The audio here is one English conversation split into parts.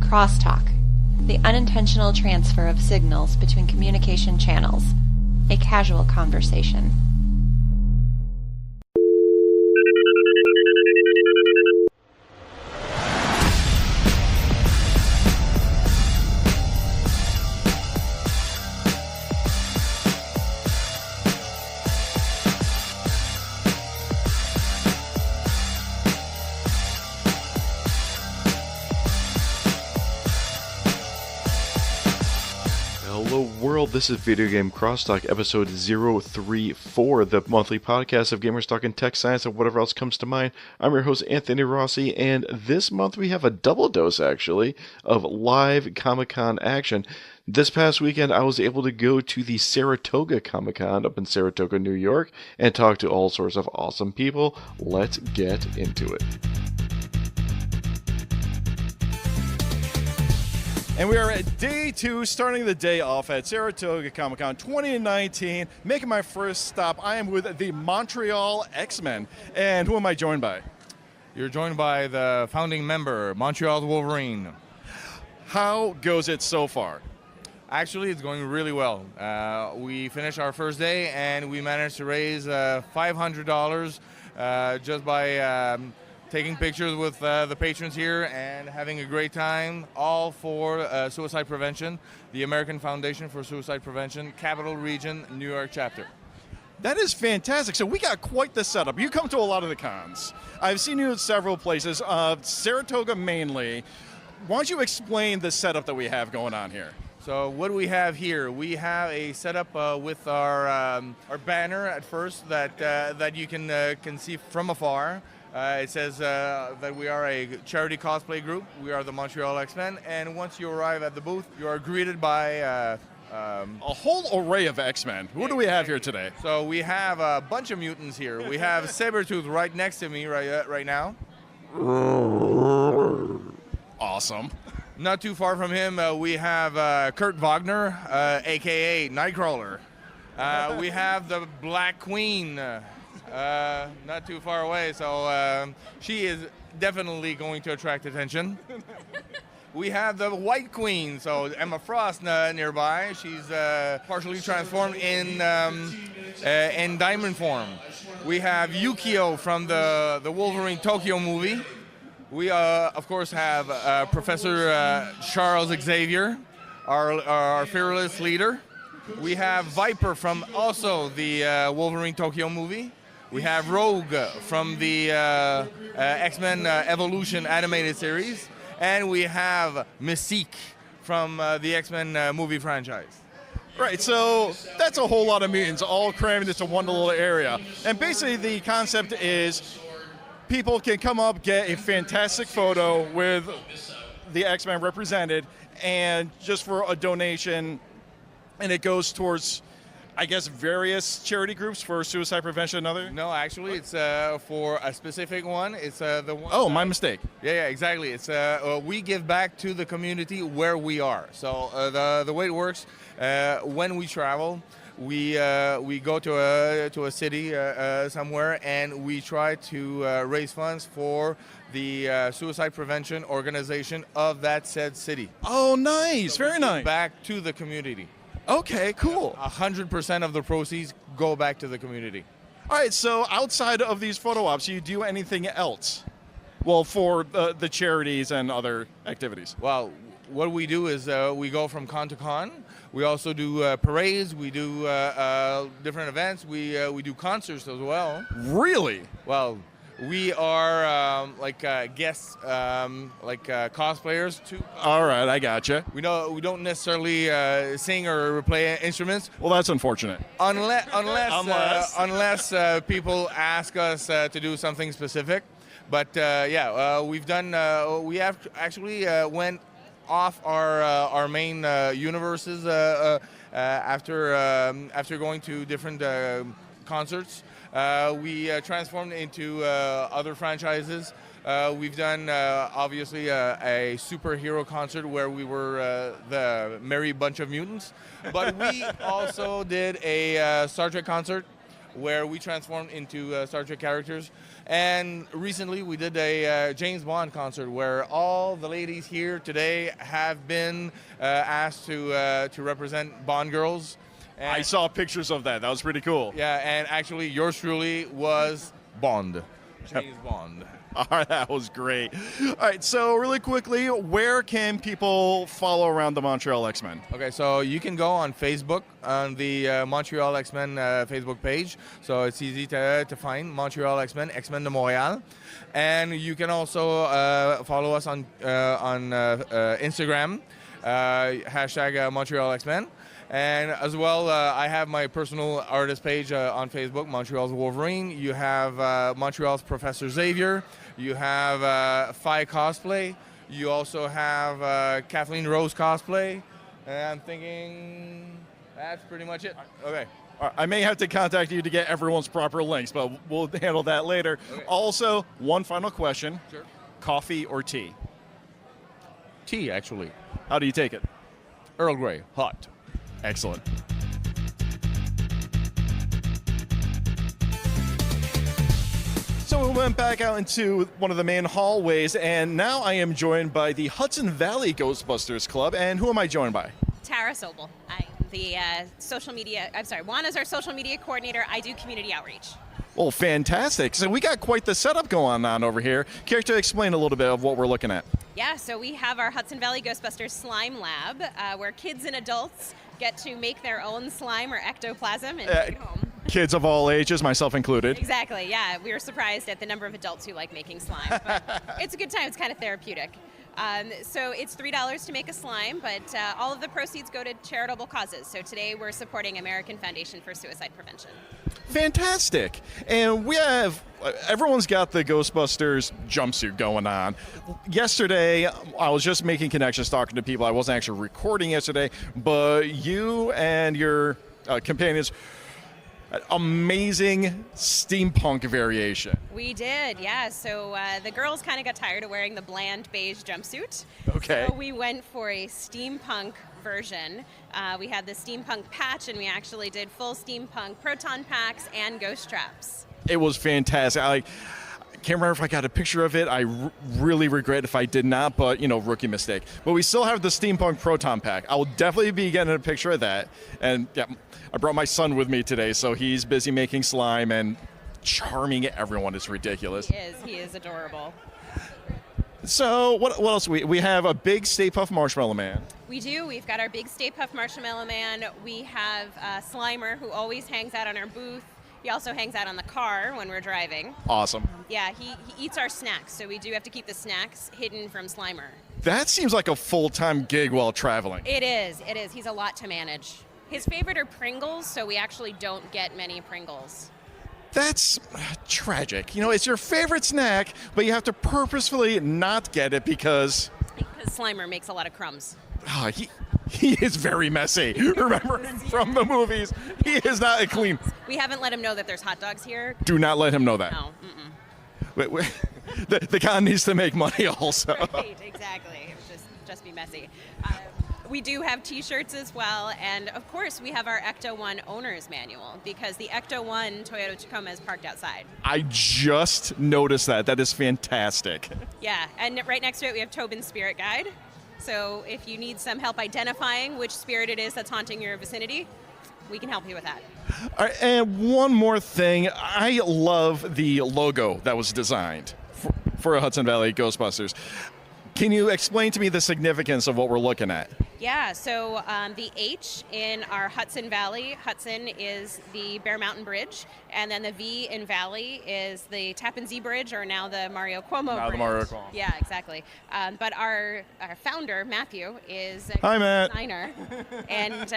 Crosstalk, the unintentional transfer of signals between communication channels, a casual conversation. This is Video Game Crosstalk, episode 034, the monthly podcast of gamers talking tech, science, and whatever else comes to mind. I'm your host, Anthony Rossi, and this month we have a double dose, actually, of live Comic-Con action. This past weekend, I was able to go to the Saratoga Comic-Con up in Saratoga, New York, and talk to all sorts of awesome people. Let's get into it. And we are at day 2, starting the day off at Saratoga Comic-Con 2019. Making my first stop, I am with the Montreal XMen. And who am I joined by? You're joined by the founding member, Montreal Wolverine. How goes it so far? Actually, it's going really well. We finished our first day, and we managed to raise $500 just by taking pictures with the patrons here and having a great time, all for suicide prevention, the American Foundation for Suicide Prevention, Capital Region, New York chapter. That is fantastic. So we got quite the setup. You come to a lot of the cons. I've seen you at several places, Saratoga mainly. Why don't you explain the setup that we have going on here? So what we have here, we have a setup with our banner at first that you can see from afar. It says that we are a charity cosplay group. We are the Montreal XMen, and once you arrive at the booth, you are greeted by a whole array of X-Men. What do we have here today? So we have a bunch of mutants here. We have Sabretooth right next to me right now. Awesome. Not too far from him, we have Kurt Wagner, a.k.a. Nightcrawler. We have the Black Queen. Not too far away, so she is definitely going to attract attention. We have the White Queen, so Emma Frost nearby. She's partially transformed in diamond form. We have Yukio from the Wolverine Tokyo movie. We, of course, have Professor Charles Xavier, our fearless leader. We have Viper from also the Wolverine Tokyo movie. We have Rogue from the X-Men Evolution animated series. And we have Mystique from the X-Men movie franchise. Right, so that's a whole lot of mutants all crammed into one little area. And basically the concept is people can come up, get a fantastic photo with the X-Men represented, and just for a donation, and it goes towards, I guess, various charity groups for suicide prevention and other? No, actually, it's for a specific one. It's the one. Oh, my mistake. Yeah, exactly. It's we give back to the community where we are. So the way it works, when we travel, we go to a city somewhere, and we try to raise funds for the suicide prevention organization of that said city. Oh, nice. So very nice. Back to the community. Okay, cool. 100% of the proceeds go back to the community. All right, so outside of these photo ops, do you do anything else? Well, for the charities and other activities. Well, what we do is we go from con to con. We also do parades. We do different events. We do concerts as well. Really? Well, we are guests, cosplayers too. All right, I gotcha. We don't necessarily sing or play instruments. Well, that's unfortunate. Unless people ask us to do something specific. But we've done. We have actually went off our main universes after going to different concerts. We transformed into other franchises. We've done, obviously, a superhero concert where we were the Merry Bunch of Mutants. But we also did a Star Trek concert where we transformed into Star Trek characters. And recently we did a James Bond concert where all the ladies here today have been asked to represent Bond girls. And I saw pictures of that. That was pretty cool. yeah, and actually yours truly was Bond. James Bond. All right, that was great. All right, so really quickly, where can people follow around the Montreal XMen? Okay, so you can go on Facebook on the Montreal XMen Facebook page. So it's easy to find Montreal XMen, XMen de Montréal, and you can also follow us on Instagram, hashtag Montreal XMen. And as well, I have my personal artist page on Facebook, Montreal's Wolverine. You have Montreal's Professor Xavier. You have Phi Cosplay. You also have Kathleen Rose Cosplay. And I'm thinking that's pretty much it. Okay. All right, I may have to contact you to get everyone's proper links, but we'll handle that later. Okay. Also, one final question. Sure. Coffee or tea? Tea, actually. How do you take it? Earl Grey, hot. Excellent. So we went back out into one of the main hallways, and now I am joined by the Hudson Valley Ghostbusters Club. And who am I joined by? Tara Sobel. I'm the Juana's our social media coordinator. I do community outreach. Well, fantastic. So we got quite the setup going on over here. Care to explain a little bit of what we're looking at? Yeah, so we have our Hudson Valley Ghostbusters Slime Lab, where kids and adults get to make their own slime or ectoplasm and take it home. Kids of all ages, myself included. Exactly, yeah. We were surprised at the number of adults who like making slime. But it's a good time. It's kind of therapeutic. So it's $3 to make a slime, but all of the proceeds go to charitable causes. So today we're supporting American Foundation for Suicide Prevention. Fantastic. And we have, everyone's got the Ghostbusters jumpsuit going on. Yesterday, I was just making connections, talking to people. I wasn't actually recording yesterday, but you and your companions, amazing steampunk variation. We did, yeah. So the girls kind of got tired of wearing the bland beige jumpsuit. Okay. So we went for a steampunk version. We had the steampunk patch, and we actually did full steampunk proton packs and ghost traps. It was fantastic. I can't remember if I got a picture of it. I really regret if I did not, but, rookie mistake. But we still have the steampunk proton pack. I will definitely be getting a picture of that. And yeah, I brought my son with me today, so he's busy making slime and charming everyone. It's ridiculous. He is adorable. So what else? We have a big Stay Puft Marshmallow Man. We do. We've got our big Stay Puft Marshmallow Man. We have Slimer, who always hangs out on our booth. He also hangs out on the car when we're driving. Awesome. Yeah, he eats our snacks, so we do have to keep the snacks hidden from Slimer. That seems like a full-time gig while traveling. It is. He's a lot to manage. His favorite are Pringles, so we actually don't get many Pringles. That's tragic. It's your favorite snack, but you have to purposefully not get it because Slimer makes a lot of crumbs. He is very messy. Remembering from the movies, he is not a clean. We haven't let him know that there's hot dogs here. Do not let him know that. No. The con needs to make money also. Right, exactly. Just be messy. We do have T-shirts as well, and of course we have our Ecto-1 owner's manual because the Ecto-1 Toyota Tacoma is parked outside. I just noticed that. That is fantastic. Yeah, and right next to it we have Tobin's Spirit Guide. So if you need some help identifying which spirit it is that's haunting your vicinity, we can help you with that. All right, and one more thing. I love the logo that was designed for Hudson Valley Ghostbusters. Can you explain to me the significance of what we're looking at? Yeah, so the H in our Hudson Valley, Hudson is the Bear Mountain Bridge, and then the V in Valley is the Tappan Zee Bridge, or now the Mario Cuomo Bridge. The Mario Cuomo. Yeah, exactly. But our founder, Matthew, is a Hi, Matt. designer, and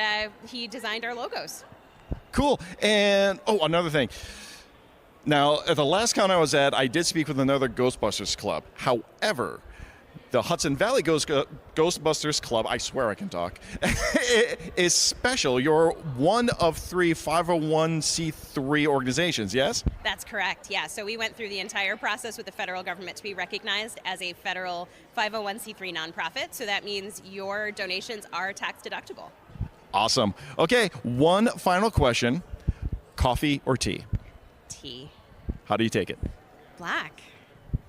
he designed our logos. Cool. And, another thing. Now, at the last con I was at, I did speak with another Ghostbusters club. However, the Hudson Valley Ghostbusters Club, I swear I can talk, is special. You're one of 3 501c3 organizations, yes? That's correct, yeah. So we went through the entire process with the federal government to be recognized as a federal 501c3 nonprofit. So that means your donations are tax deductible. Awesome. Okay, one final question. Coffee or tea? Tea. How do you take it? Black.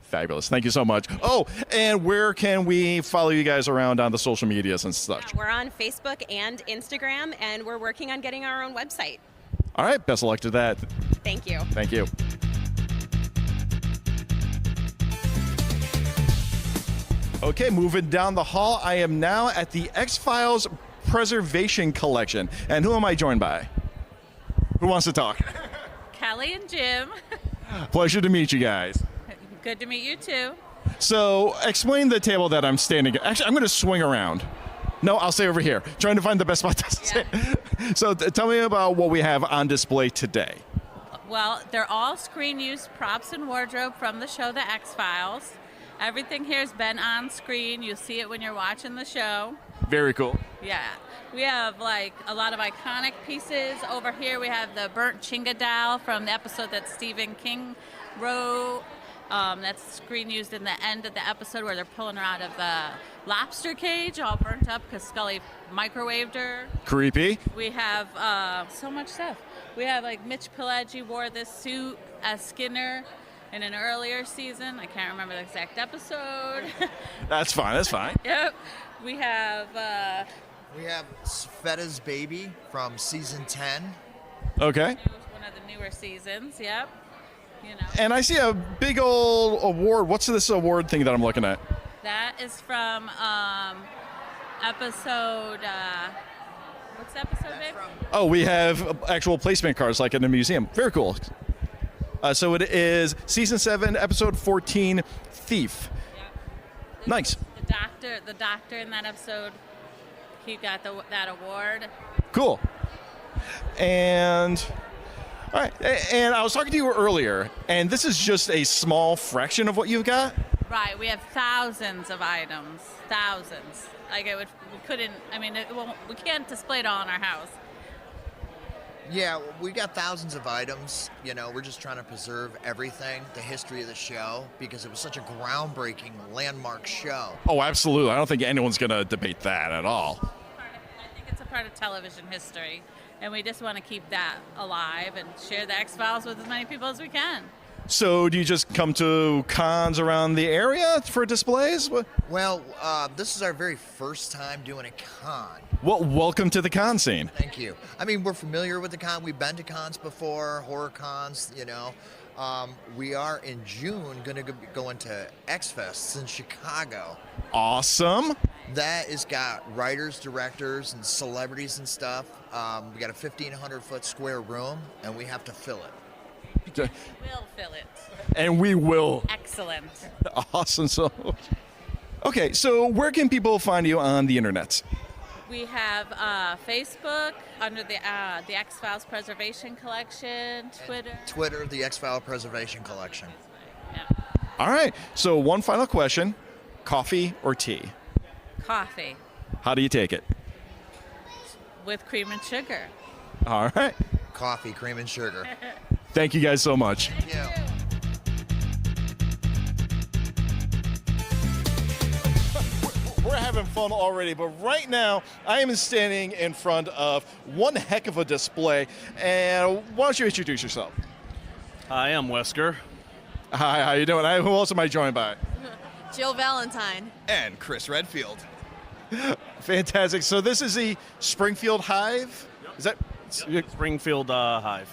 Fabulous. Thank you so much. Oh, and where can we follow you guys around on the social medias and such? We're on Facebook and Instagram, and we're working on getting our own website. All right. Best of luck to that. Thank you. Thank you. Okay, moving down the hall, I am now at the XFiles Preservation Collection. And who am I joined by? Who wants to talk? Kelly and Jim. Pleasure to meet you guys. Good to meet you too. So, explain the table that I'm standing at. Actually, I'm going to swing around. No, I'll stay over here, trying to find the best spot to sit. So, tell me about what we have on display today. Well, they're all screen use props and wardrobe from the show The X-Files. Everything here has been on screen. You'll see it when you're watching the show. Very cool. Yeah. We have like a lot of iconic pieces. Over here we have the burnt Chinga doll from the episode that Stephen King wrote. That's screen used in the end of the episode where they're pulling her out of the lobster cage, all burnt up because Scully microwaved her. Creepy. We have so much stuff. We have like Mitch Pileggi wore this suit as Skinner in an earlier season. I can't remember the exact episode. That's fine. That's fine. Yep. We have Sveta's baby from season 10. Okay. it was one of the newer seasons. Yep. You know. And I see a big old award. What's this award thing that I'm looking at? That is from episode. What's the episode, babe? Oh, we have actual placement cards like in a museum. Very cool. So it is season 7, episode 14, Thief. Yep. Nice. The doctor in that episode, he got that award. Cool. And all right. And I was talking to you earlier, and this is just a small fraction of what you've got. Right. We have thousands of items. Thousands. Like we couldn't. I mean, we can't display it all in our house. Yeah, we got thousands of items. You know, we're just trying to preserve everything, the history of the show, because it was such a groundbreaking, landmark show. Oh, absolutely. I don't think anyone's going to debate that at all. I think it's a part of television history, and we just want to keep that alive and share the X-Files with as many people as we can. So do you just come to cons around the area for displays? Well, this is our very first time doing a con. Well, welcome to the con scene. Thank you. I mean, we're familiar with the con. We've been to cons before, horror cons, you know. We are in June going to go into X-Fests in Chicago. Awesome. That has got writers, directors, and celebrities and stuff. We got a 1,500-foot square room, and we have to fill it. We'll fill it. And we will. Excellent. Awesome. So, okay, so where can people find you on the internet? We have Facebook under the X-Files Preservation Collection, Twitter, the X-File Preservation Collection. Yeah. All right. So one final question. Coffee or tea? Coffee How do you take it? with cream and sugar. All right. Coffee, cream, and sugar. Thank you guys so much. Yeah. We're having fun already, but right now I am standing in front of one heck of a display. And why don't you introduce yourself? Hi, I'm Wesker. Hi, how you doing? Who else am I joined by? Jill Valentine. And Chris Redfield. Fantastic. So this is the Springfield Hive? Is that Springfield Hive.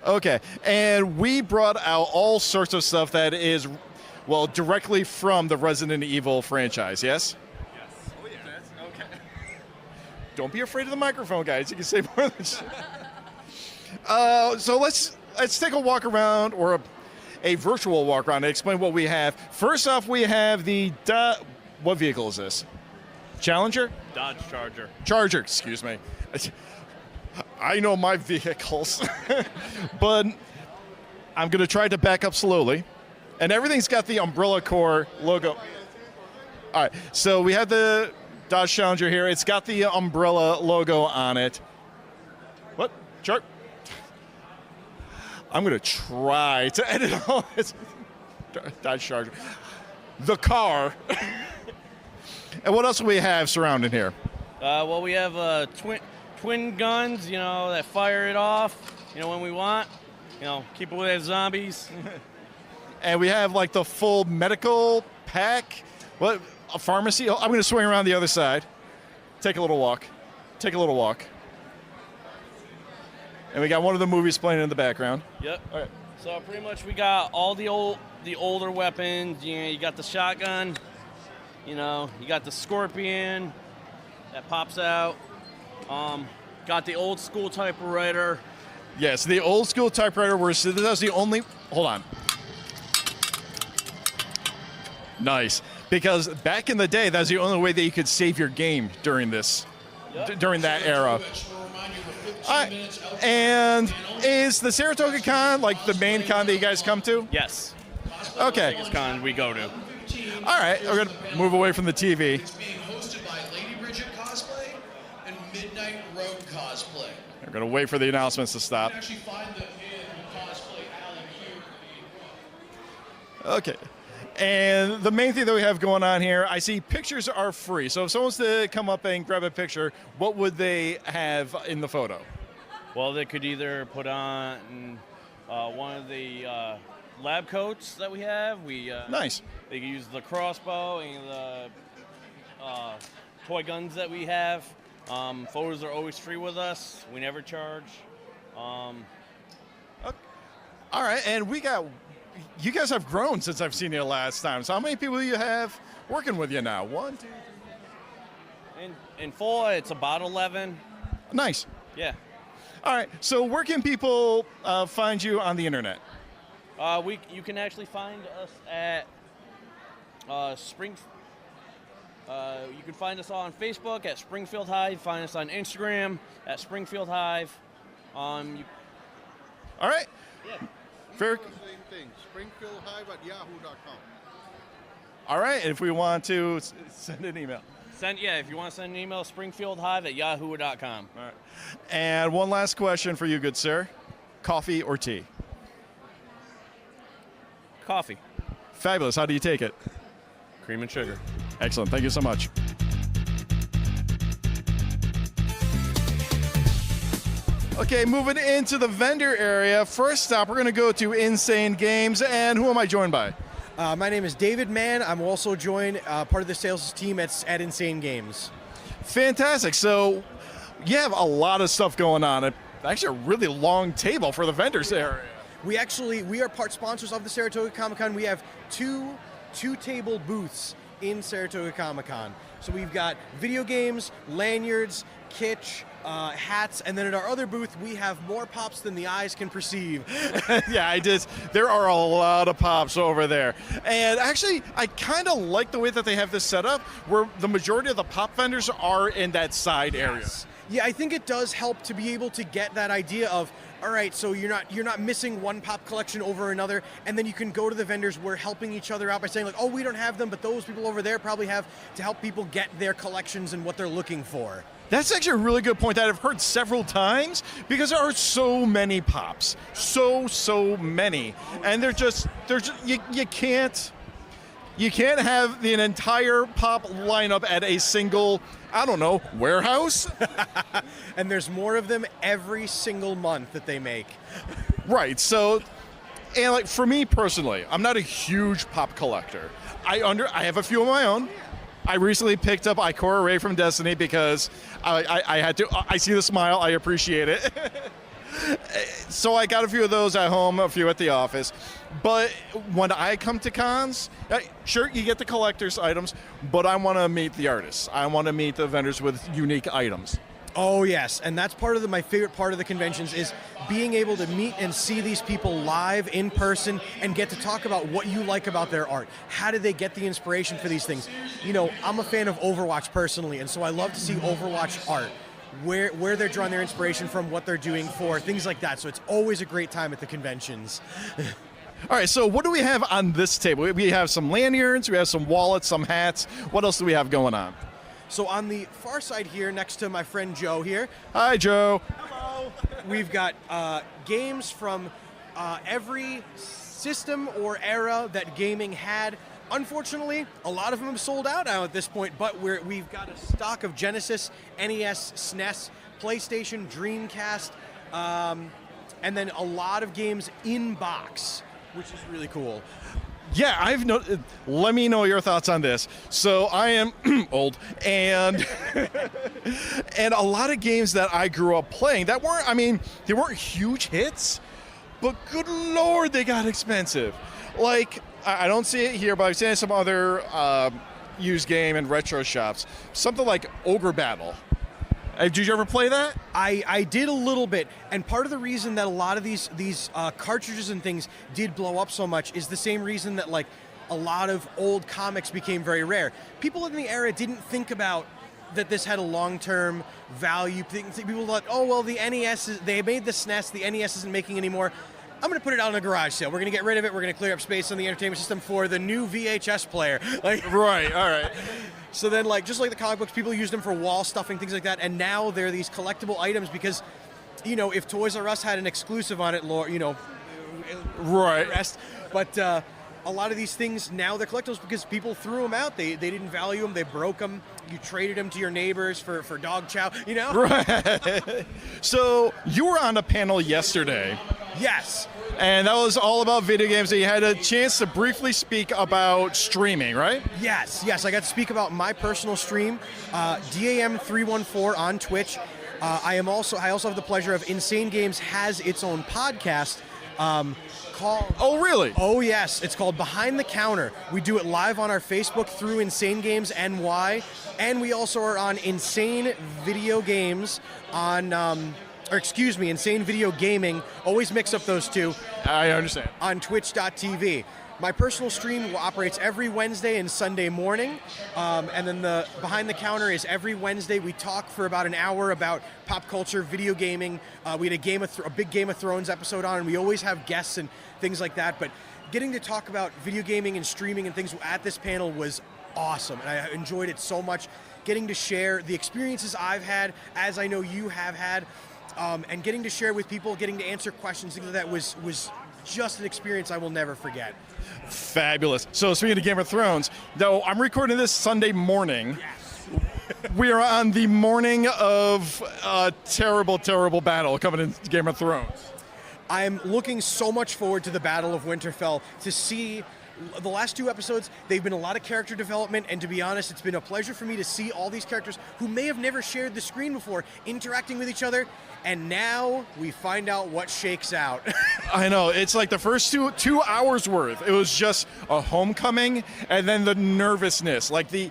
okay? And we brought out all sorts of stuff that is, well, directly from the Resident Evil franchise. Yes. Yes. Oh, yeah. Okay. Don't be afraid of the microphone, guys. You can say more than. So let's take a walk around, or a virtual walk around, and explain what we have. First off, we have the what vehicle is this? Challenger? Dodge Charger. Charger, excuse me. I know my vehicles, but I'm going to try to back up slowly. And everything's got the Umbrella Corps logo. All right, so we have the Dodge Challenger here. It's got the Umbrella logo on it. What? Chart? I'm going to try to edit all this. Dodge Charger. The car. And what else do we have surrounding here? Well, we have twin guns, that fire it off. when we want. Keep away the zombies. And we have like the full medical pack. What, a pharmacy? Oh, I'm going to swing around the other side. Take a little walk. And we got one of the movies playing in the background. Yep. All right. So pretty much we got all the older weapons. You got the shotgun. You got the scorpion that pops out. Got the old school typewriter. Yes, the old school typewriter was the only. Hold on. Nice. Because back in the day, that was the only way that you could save your game during this, during that era. And is the Saratoga Con like the main con that you guys come to? Yes. Okay. Biggest con we go to. All right, we're going to move away from the TV. It's being hosted by Lady Bridget Cosplay and Midnight Road Cosplay. We're going to wait for the announcements to stop. You can actually find them in Cosplay Alley here. Okay. And the main thing that we have going on here, I see pictures are free. So if someone's to come up and grab a picture, what would they have in the photo? Well, they could either put on one of the lab coats that we have. Nice. They can use the crossbow and the toy guns that we have. Photos are always free with us. We never charge. All right, and you guys have grown since I've seen you last time. So how many people do you have working with you now? 1, 2, 3. In full, it's about 11. Nice. Yeah. All right, so where can people find you on the internet? You can actually find us at you can find us on Facebook at Springfield Hive. Find us on Instagram at Springfield Hive. All right. Yeah. Fair. Same thing. Springfield Hive at yahoo.com. All right. If we want to send an email. If you want to send an email, springfieldhive at yahoo.com. All right. And one last question for you, good sir. Coffee or tea? Coffee. Fabulous. How do you take it? Cream and sugar. Excellent. Thank you so much. Okay, moving into the vendor area. First stop, we're going to go to Insane Games. And who am I joined by? My name is David Mann. I'm also joined part of the sales team at Insane Games. Fantastic. So you have a lot of stuff going on. Actually, a really long table for the vendors area. We are part sponsors of the Saratoga Comic-Con. We have two table booths in Saratoga Comic-Con. So we've got video games, lanyards, kitsch, hats, and then at our other booth, we have more pops than the eyes can perceive. Yeah, there are a lot of pops over there. And actually, I kind of like the way that they have this set up, where the majority of the pop vendors are in that side area. Yeah, I think it does help to be able to get that idea of, all right, so you're not missing one pop collection over another, and then you can go to the vendors. We're helping each other out by saying, like, oh, we don't have them, but those people over there probably have, to help people get their collections and what they're looking for. That's actually a really good point that I've heard several times, because there are so many pops, so many, and you can't have an entire pop lineup at a single, I don't know, warehouse. And there's more of them every single month that they make. Right. So, and like for me personally, I'm not a huge pop collector. I have a few of my own. I recently picked up Ikora Ray from Destiny because I had to. I see the smile. I appreciate it. So I got a few of those at home, a few at the office. But when I come to cons, sure, you get the collector's items, but I want to meet the artists. I want to meet the vendors with unique items. Oh, yes, and that's part of my favorite part of the conventions is being able to meet and see these people live in person and get to talk about what you like about their art. How did they get the inspiration for these things? You know, I'm a fan of Overwatch personally, and so I love to see Overwatch art. Where they're drawing their inspiration from, what they're doing for, things like that. So it's always a great time at the conventions. All right, so what do we have on this table? We have some lanyards, we have some wallets, some hats. What else do we have going on? So on the far side here, next to my friend Joe here. Hi, Joe. Hello. We've got games from every system or era that gaming had. Unfortunately, a lot of them have sold out now at this point, but we've got a stock of Genesis, NES, SNES, PlayStation, Dreamcast, and then a lot of games in box, which is really cool. Yeah, let me know your thoughts on this. So I am old, and and a lot of games that I grew up playing that weren't, they weren't huge hits, but good Lord, they got expensive. Like, I don't see it here, but I've seen it in some other used game and retro shops. Something like Ogre Battle. Did you ever play that? I did a little bit, and part of the reason that a lot of these cartridges and things did blow up so much is the same reason that like a lot of old comics became very rare. People in the era didn't think about that this had a long-term value. People thought, oh well, the NES they made the SNES, the NES isn't making anymore. I'm going to put it out on a garage sale. We're going to get rid of it. We're going to clear up space on the entertainment system for the new VHS player. Like, right, all right. So then, like, just like the comic books, people used them for wall stuffing, things like that, and now they're these collectible items because, you know, if Toys R Us had an exclusive on it, you know, right. But a lot of these things, now they're collectibles because people threw them out. They didn't value them. They broke them. You traded them to your neighbors for dog chow, you know? Right. So you were on a panel yesterday. Yes. And that was all about video games. So you had a chance to briefly speak about streaming, right? Yes. I got to speak about my personal stream, DAM314 on Twitch. I also have the pleasure of Insane Games has its own podcast called... Oh, really? Oh, yes. It's called Behind the Counter. We do it live on our Facebook through Insane Games NY, and we also are on Insane Video Games on... Insane Video Gaming. Always mix up those two. I understand. On twitch.tv. My personal stream operates every Wednesday and Sunday morning. And then the Behind the Counter is every Wednesday. We talk for about an hour about pop culture, video gaming. We had a big Game of Thrones episode on, and we always have guests and things like that. But getting to talk about video gaming and streaming and things at this panel was awesome. And I enjoyed it so much. Getting to share the experiences I've had, as I know you have had. And getting to share with people, getting to answer questions, things like that was just an experience I will never forget. Fabulous. So speaking of Game of Thrones, though I'm recording this Sunday morning. Yes. We are on the morning of a terrible, terrible battle coming in Game of Thrones. I'm looking so much forward to the Battle of Winterfell to see. The last 2 episodes, they've been a lot of character development, and to be honest, it's been a pleasure for me to see all these characters who may have never shared the screen before interacting with each other, and now we find out what shakes out. I know, it's like the first two hours worth. It was just a homecoming, and then the nervousness, like the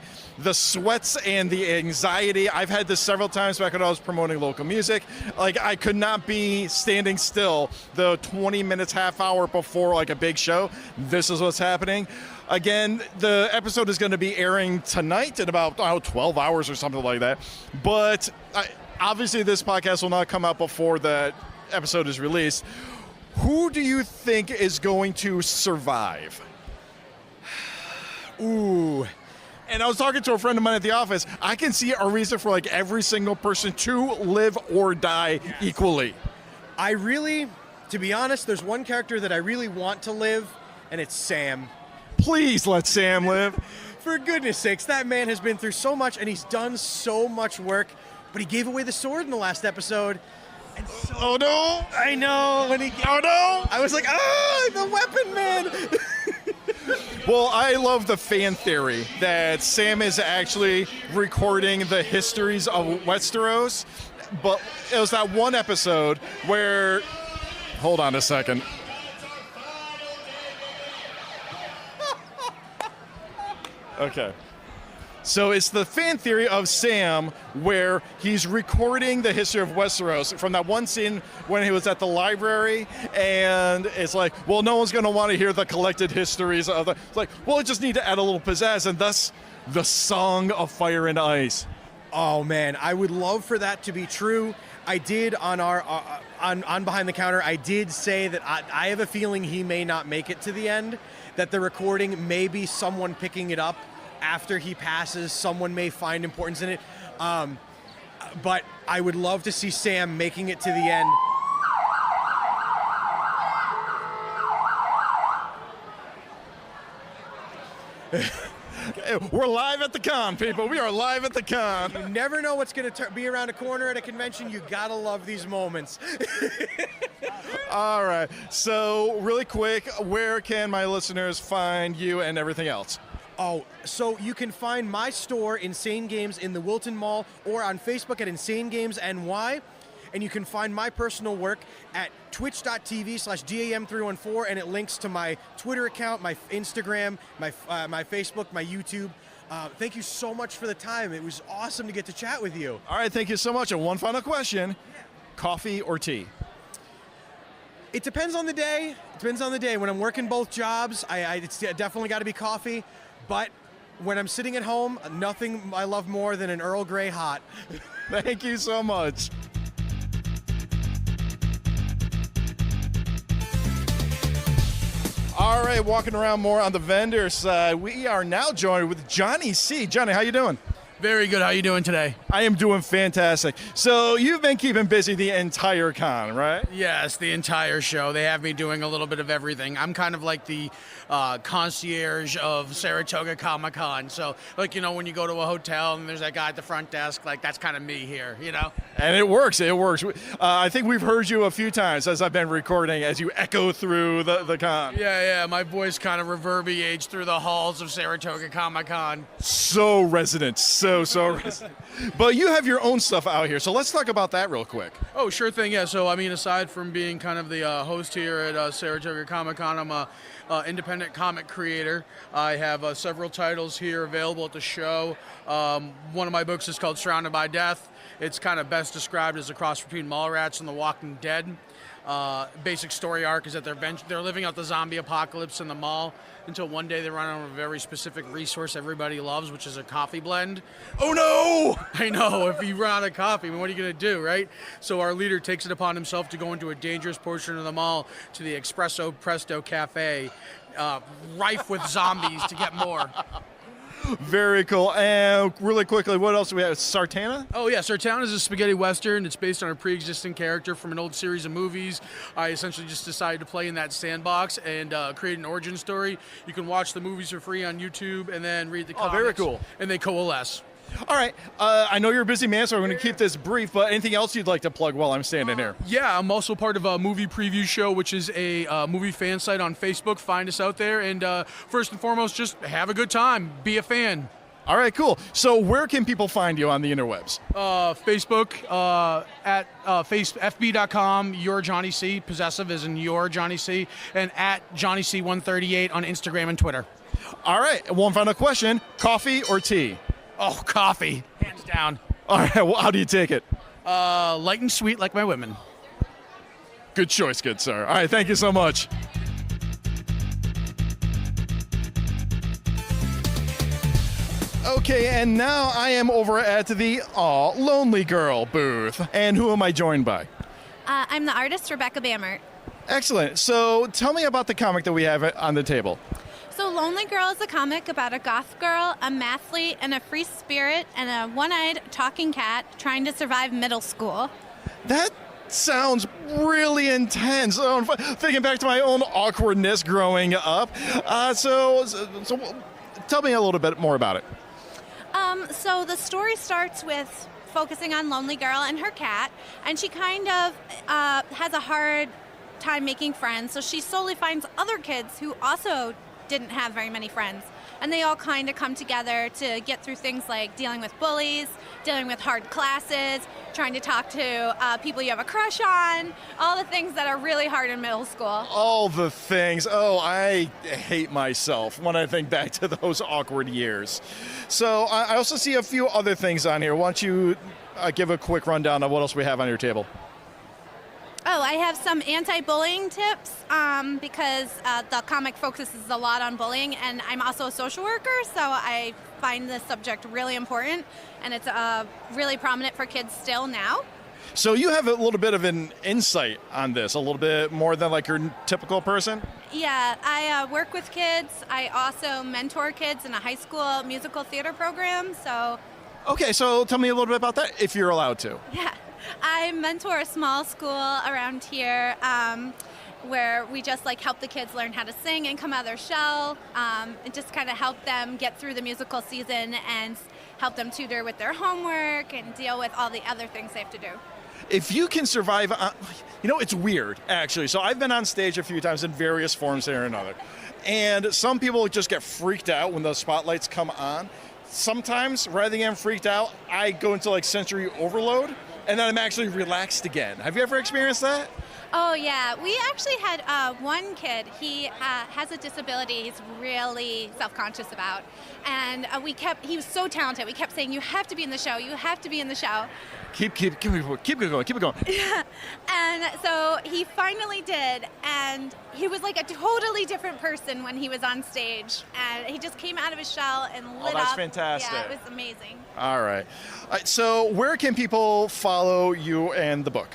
sweats and the anxiety. I've had this several times back when I was promoting local music. Like, I could not be standing still the 20 minutes, half hour before like a big show. This is what's happening. Again, the episode is going to be airing tonight in about 12 hours or something like that. But obviously this podcast will not come out before that episode is released. Who do you think is going to survive? Ooh. And I was talking to a friend of mine at the office. I can see a reason for like every single person to live or die equally. To be honest, there's one character that I really want to live, and it's Sam. Please let Sam live. For goodness sakes, that man has been through so much, and he's done so much work, but he gave away the sword in the last episode. And so, oh no! I know. Oh no! I was like, the weapon man! Well, I love the fan theory that Sam is actually recording the histories of Westeros, but it was that one episode where... Hold on a second. Okay. So it's the fan theory of Sam where he's recording the history of Westeros from that one scene when he was at the library, and it's like, well, no one's going to want to hear the collected histories of the... It's like, well, I just need to add a little pizzazz, and thus the Song of Fire and Ice. Oh, man, I would love for that to be true. I did on our on Behind the Counter, I did say that I have a feeling he may not make it to the end, that the recording may be someone picking it up after he passes. Someone may find importance in it. But I would love to see Sam making it to the end. We're live at the con, people. We are live at the con. You never know what's going to be around a corner at a convention. You got to love these moments. All right. So, really quick, where can my listeners find you and everything else? Oh, so you can find my store, Insane Games, in the Wilton Mall or on Facebook at Insane Games NY. And you can find my personal work at twitch.tv/DAM314, and it links to my Twitter account, my Instagram, my Facebook, my YouTube. Thank you so much for the time. It was awesome to get to chat with you. All right, thank you so much. And one final question, coffee or tea? It depends on the day. When I'm working both jobs, it's definitely got to be coffee. But when I'm sitting at home, nothing I love more than an Earl Grey hot. Thank you so much. All right, walking around more on the vendor side, we are now joined with Johnny C. Johnny, how you doing? Very good. How are you doing today? I am doing fantastic. So you've been keeping busy the entire con, right? Yes, the entire show. They have me doing a little bit of everything. I'm kind of like the concierge of Saratoga Comic-Con. So, like, when you go to a hotel and there's that guy at the front desk, like, that's kind of me here, And it works. I think we've heard you a few times as I've been recording as you echo through the con. Yeah. My voice kind of reverberates through the halls of Saratoga Comic-Con. So resonant. So resonant. But you have your own stuff out here, so let's talk about that real quick. Oh, sure thing, yeah. So, aside from being kind of the host here at Saratoga Comic-Con, I'm a independent comic creator. I have several titles here available at the show. One of my books is called Surrounded by Death. It's kind of best described as a cross between Mallrats and The Walking Dead. Basic story arc is that they're living out the zombie apocalypse in the mall until one day they run out of a very specific resource everybody loves, which is a coffee blend. Oh no! I know, if you run out of coffee, what are you going to do, right? So our leader takes it upon himself to go into a dangerous portion of the mall to the Espresso Presto Cafe, rife with zombies to get more. Very cool. And really quickly, what else do we have? Sartana? Oh, yeah. Sartana is a spaghetti western. It's based on a pre-existing character from an old series of movies. I essentially just decided to play in that sandbox and create an origin story. You can watch the movies for free on YouTube and then read the comics. Oh, very cool. And they coalesce. All right. I know you're a busy man, so I'm going to keep this brief, but anything else you'd like to plug while I'm standing here? Yeah, I'm also part of a movie preview show, which is a movie fan site on Facebook. Find us out there. And first and foremost, just have a good time. Be a fan. All right, cool. So where can people find you on the interwebs? Facebook, at fb.com, Your Johnny C, possessive as in Your Johnny C, and at Johnny C138 on Instagram and Twitter. All right, one final question. Coffee or tea? Oh, coffee, hands down. All right, well, how do you take it? Light and sweet like my women. Good choice, good sir. All right, thank you so much. Okay, and now I am over at the Lonely Girl booth. And who am I joined by? I'm the artist, Rebecca Bammert. Excellent. So tell me about the comic that we have on the table. So Lonely Girl is a comic about a goth girl, a mathlete, and a free spirit, and a one-eyed talking cat trying to survive middle school. That sounds really intense. Thinking back to my own awkwardness growing up. So tell me a little bit more about it. So the story starts with focusing on Lonely Girl and her cat, and she kind of has a hard time making friends, so she slowly finds other kids who also didn't have very many friends, and they all kind of come together to get through things like dealing with bullies, dealing with hard classes, trying to talk to people you have a crush on, all the things that are really hard in middle school. All the things. Oh, I hate myself when I think back to those awkward years. So I also see a few other things on here. Why don't you give a quick rundown of what else we have on your table? Oh, I have some anti-bullying tips because the comic focuses a lot on bullying, and I'm also a social worker, so I find this subject really important, and it's really prominent for kids still now. So you have a little bit of an insight on this, a little bit more than like your typical person? Yeah, I work with kids. I also mentor kids in a high school musical theater program, so... Okay, so tell me a little bit about that, if you're allowed to. Yeah. I mentor a small school around here where we just help the kids learn how to sing and come out of their shell and just kind of help them get through the musical season and help them tutor with their homework and deal with all the other things they have to do. if you can survive, it's weird, actually. So I've been on stage a few times in various forms here or another. And some people just get freaked out when the spotlights come on. Sometimes, rather than getting freaked out, I go into like sensory overload, and then I'm actually relaxed again. Have you ever experienced that? Oh, yeah. We actually had one kid. He has a disability he's really self-conscious about. And he was so talented. We kept saying, you have to be in the show. You have to be in the show. Keep it going. And so he finally did. And he was like a totally different person when he was on stage. And he just came out of his shell and lit up. Oh, that's fantastic. Yeah, it was amazing. All right. So where can people follow you and the book?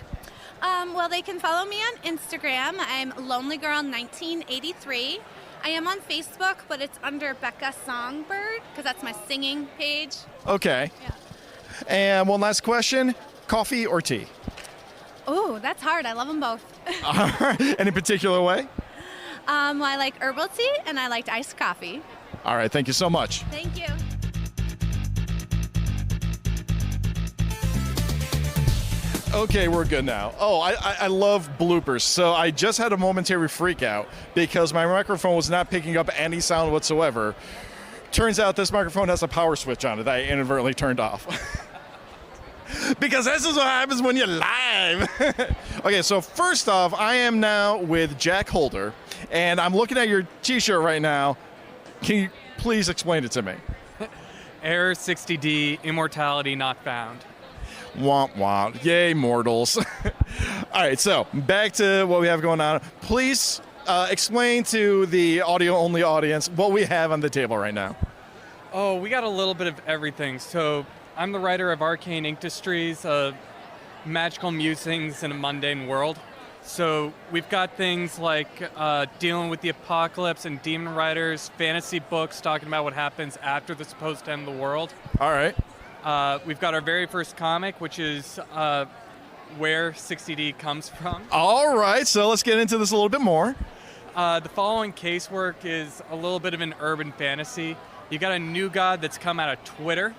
Well, they can follow me on Instagram. I'm LonelyGirl1983. I am on Facebook, but it's under Becca Songbird, because that's my singing page. Okay. Yeah. And one last question, coffee or tea? Oh, that's hard. I love them both. Any particular way? Well, I like herbal tea, and I like iced coffee. All right, thank you so much. Thank you. Okay, we're good now. Oh, I love bloopers. So I just had a momentary freak out because my microphone was not picking up any sound whatsoever. Turns out this microphone has a power switch on it that I inadvertently turned off. Because this is what happens when you're live. Okay, so first off, I am now with Jack Holder, and I'm looking at your t-shirt right now. Can you please explain it to me? Error 60D, immortality not found. Womp womp. Yay, mortals. All right, so back to what we have going on. Please explain to the audio-only audience what we have on the table right now. Oh, we got a little bit of everything. So I'm the writer of Arcane Industries, Magical Musings in a Mundane World. So we've got things like dealing with the apocalypse and demon riders, fantasy books talking about what happens after the supposed end of the world. All right. We've got our very first comic, which is where 60D comes from. All right, so let's get into this a little bit more. The following casework is a little bit of an urban fantasy. You got a new god that's come out of Twitter.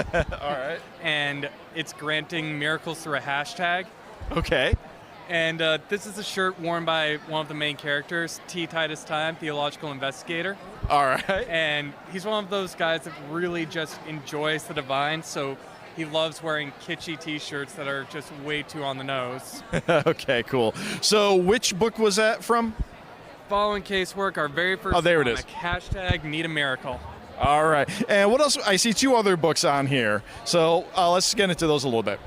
All right. And it's granting miracles through a hashtag. Okay. And this is a shirt worn by one of the main characters, T. Titus Time, theological investigator. All right. And he's one of those guys that really just enjoys the divine, so he loves wearing kitschy t-shirts that are just way too on the nose. Okay, cool. So which book was that from? Following casework, our very first there it comic, is. hashtag Need a Miracle. All right. And what else? I see two other books on here. So let's get into those a little bit.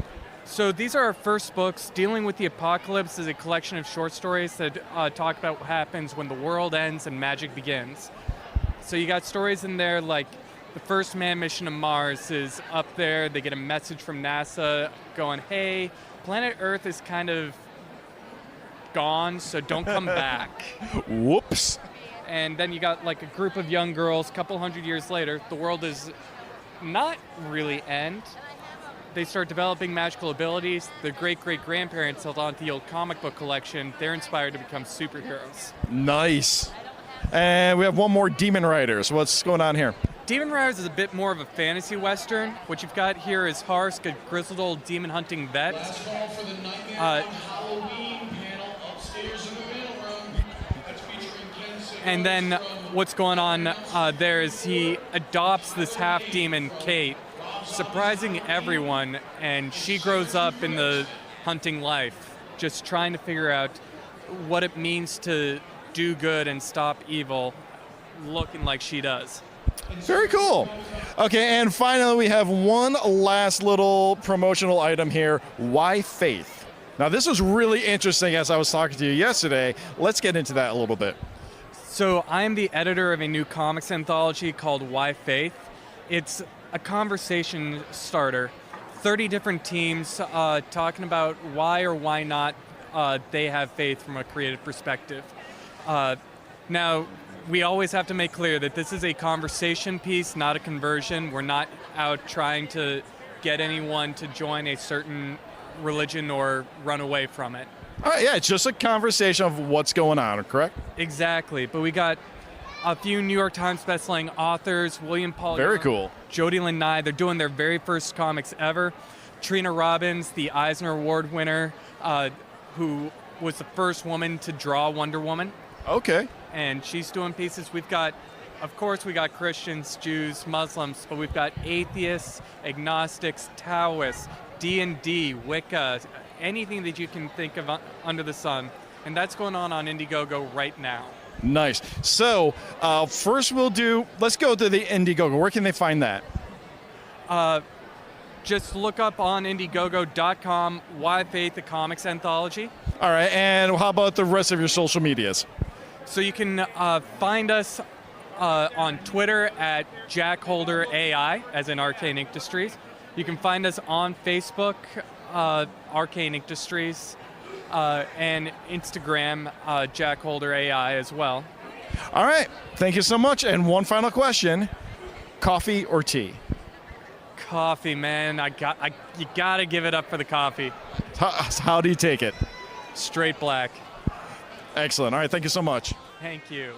So these are our first books. Dealing with the Apocalypse is a collection of short stories that talk about what happens when the world ends and magic begins. So you got stories in there like the first manned mission to Mars is up there. They get a message from NASA going, hey, planet Earth is kind of gone, so don't come back. Whoops. And then you got like a group of young girls, a couple hundred years later, the world is not really end. They start developing magical abilities. Their great-great-grandparents held on to the old comic book collection. They're inspired to become superheroes. Nice. And we have one more, Demon Riders. What's going on here? Demon Riders is a bit more of a fantasy western. What you've got here is Harsk, a grizzled old demon hunting vet. Last call for the Nightmare on Halloween panel upstairs in the mailroom. That's featuring Ken Simmons. And then what's going on there is he adopts this half-demon, Kate, surprising everyone, and she grows up in the hunting life, just trying to figure out what it means to do good and stop evil, looking like she does. Very cool. Okay, and finally we have one last little promotional item here. Why Faith? Now this was really interesting as I was talking to you yesterday. Let's get into that a little bit. So I'm the editor of a new comics anthology called Why Faith. It's a conversation starter. 30 different teams talking about why or why not they have faith from a creative perspective. Now, we always have to make clear that this is a conversation piece, not a conversion. We're not out trying to get anyone to join a certain religion or run away from it. Yeah, it's just a conversation of what's going on, correct? Exactly, but we got a few New York Times bestselling authors, William Paul Very Young, cool. Jody Lynn Nye. They're doing their very first comics ever. Trina Robbins, the Eisner Award winner, who was the first woman to draw Wonder Woman. Okay. And she's doing pieces. We've got, of course, we got Christians, Jews, Muslims, but we've got atheists, agnostics, Taoists, D&D, Wicca, anything that you can think of under the sun. And that's going on Indiegogo right now. Nice. So first let's go to the Indiegogo. Where can they find that? Just look up on Indiegogo.com, Why Faith, the Comics Anthology. All right, and how about the rest of your social medias? So you can find us on Twitter at JackHolderAI, as in Arcane Industries. You can find us on Facebook, Arcane Industries, and Instagram, JackHolderAI as well. All right, thank you so much. And one final question, coffee or tea? Coffee, man. You gotta give it up for the coffee. How do you take it? Straight black. Excellent. All right, thank you so much. Thank you.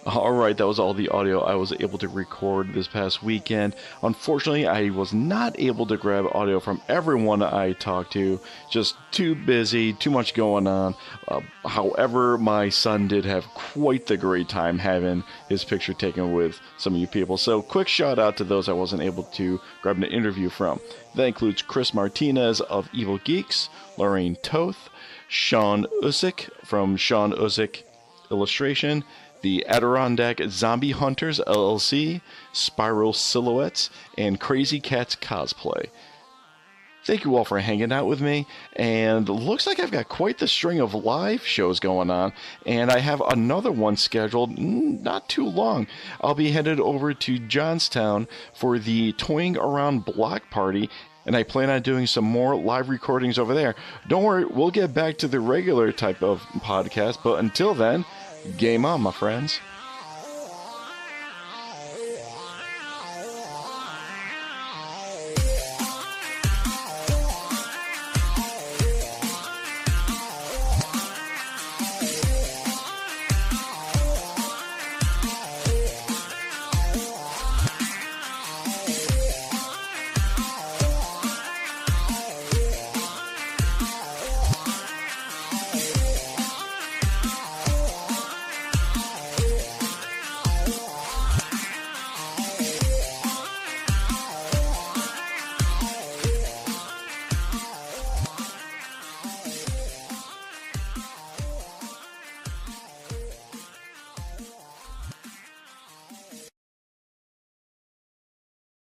All right, that was all the audio I was able to record this past weekend. Unfortunately, I was not able to grab audio from everyone I talked to. Just too busy, too much going on. However, my son did have quite the great time having his picture taken with some of you people. So quick shout out to those I wasn't able to grab an interview from. That includes Chris Martinez of Evil Geeks, Lorraine Toth, Sean Usick from Sean Usick Illustration, the Adirondack Zombie Hunters LLC, Spiral Silhouettes, and Crazy Cats Cosplay. Thank you all for hanging out with me, and looks like I've got quite the string of live shows going on, and I have another one scheduled not too long. I'll be headed over to Johnstown for the Toying Around Block Party, and I plan on doing some more live recordings over there. Don't worry, we'll get back to the regular type of podcast, but until then, game on, my friends.